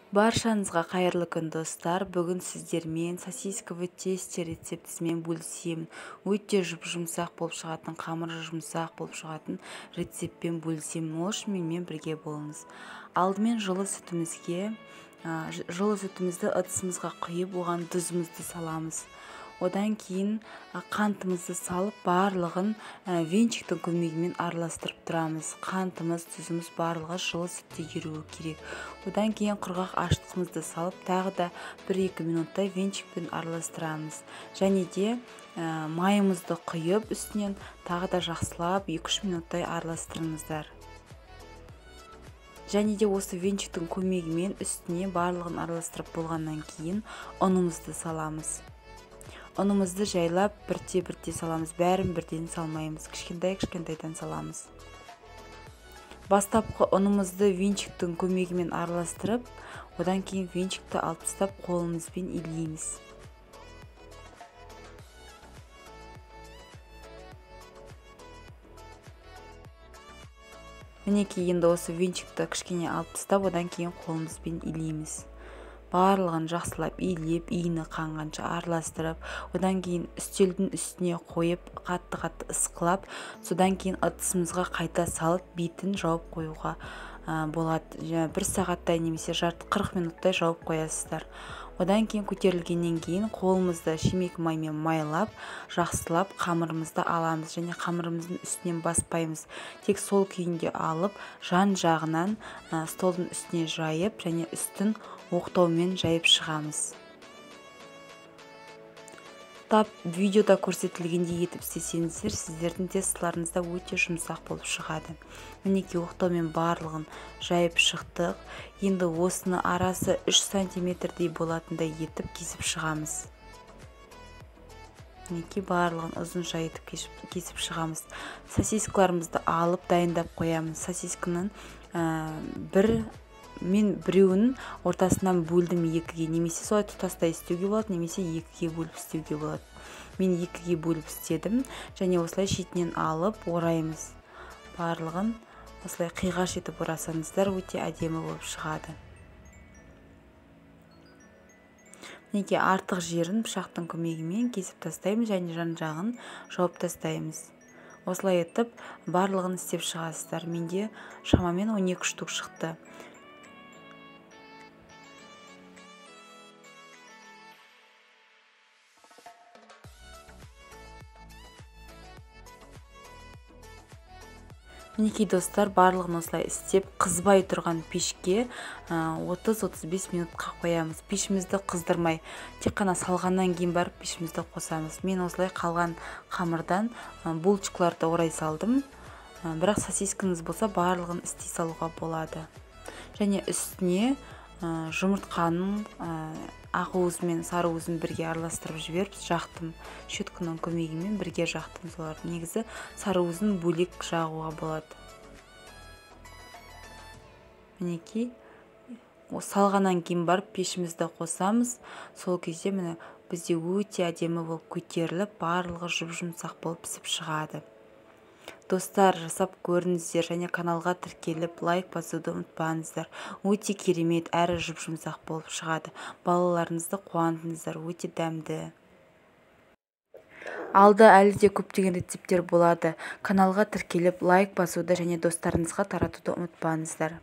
Баршаңызға қайырлы күн достар. Бүгін сіздермен сосисковый тесте рецептісімен бөлісемін. Өте жұп-жұмсақ болып шығатын, қамыры жұмсақ болып шығатын рецептпен бөлісемін. Ол үшін менімен бірге болыңыз. Алдымен жылы сүтімізді ыдысымызға құйып, оған тұзымызды саламыз. Одан кейін қантымызды салып, барлығын венчиктің көмегімен араластырып тұрамыз. Қантымыз, тұзымыз барлығы жылы сүтте еруі керек. Одан кейін құрғақ аштығымызды салып, тағы да 1-2 минуттай венчикпен араластырамыз. Және де майымызды құйып, үстінен тағы да жақсылап 2-3 минуттай араластырыңыздар. Және де осы венчиктің көмегімен үстіне барлығын араластырып болғаннан кейін ұнымызды саламыз. Ұнымызды жайлап бірте-бірте саламыз, бәрін бірден салмаймыз, кішкентай-кішкентайдан саламыз. Бастапқы ұнымызды венчиктің көмегімен араластырып, одан кейін венчикті алып тастап қолымызбен илейміз. Мінекей енді осы венчикті кішкене алып тастап, одан кейін қолымызбен илейміз. Барлығын жақсылап илеп, иіні қанғанша араластырып, одан кейін үстелдің үстіне қойып, қатты-қатты ысқылап, содан кейін ыдысымызға қайта салып, бетін жауып қоюға болады. 1 сағаттай немесе 40 минуттай жауып қоясыздар. Одан кейін көтерілгеннен кейін қолымызды шимек маймен майлап, жақсылап қамырымызды аламыз және қамырымыздың үстінен баспаймыз. Тек сол күйінде алып, жан жағынан столдың үстіне жайып және үстін оқтаумен жайып шығамыз. Тап видеода көрсетілгендей етіп істесеңіздер, сіздердің тесталарыңызда өте жұмсақ болып шығады. Мінекей оқтаумен барлығын жайып шықтық. Енді осыны арасы 3 сантиметрдей болатындай етіп кесіп шығамыз. Мінекей барлығын ұзынша етіп кесіп шығамыз. Сосискаларымызды алып дайындап қоямыз. Сосисканың мен біреуін ортасынан бөлдім 2-ге, немесе солай тұтастай істеуге болады, немесе 2-ге бөліп істеуге болады. Мен 2-ге бөліп істедім және осылай шетінен алып ораймыз. Барлығын осылай қиғаш етіп орасаңыздар, өте әдемі болып шығады. Мінекей артық жерін пышақтың көмегімен кесіп тастаймыз және жан жағын жауып тастаймыз. Осылай етіп барлығын істеп шығасыздар. Менде шамамен 12 штук шықты. Мінекей достар, барлығын осылай істеп, қызбай тұрған пешке 30-35 минутқа қоямыз. Пешімізді қыздырмай, тек қана салғаннан кейін барып пешімізді қосамыз. Мен осылай қалған қамырдан булочкаларды орай салдым. Бірақ сосискаңыз болса, барлығын істей салуға болады. Және үстіне жұмыртқаның ақ уызы мен сары уызын бірге араластырып жіберіп жақтым. Щетканың көмегімен бірге жақтым соларды. Негізі сары уызын бөлек жағуға болады. Мінекей салғаннан кейін барып пешімізді қосамыз. Сол кезде міне бізде өте әдемі болып көтеріліп, барлығы жұп-жұмсақ болып пісіп шығады. Достар, жасап көріңіздер және каналға тіркеліп лайк басуды ұмытпаңыздар. Өте керемет, әрі жұп-жұмсақ болып шығады. Балаларыңызды қуантыңыздар, өте дәмді. Алда әлі де көптеген рецепттер болады. Каналға тіркеліп лайк басуды және достарыңызға таратуды ұмытпаңыздар.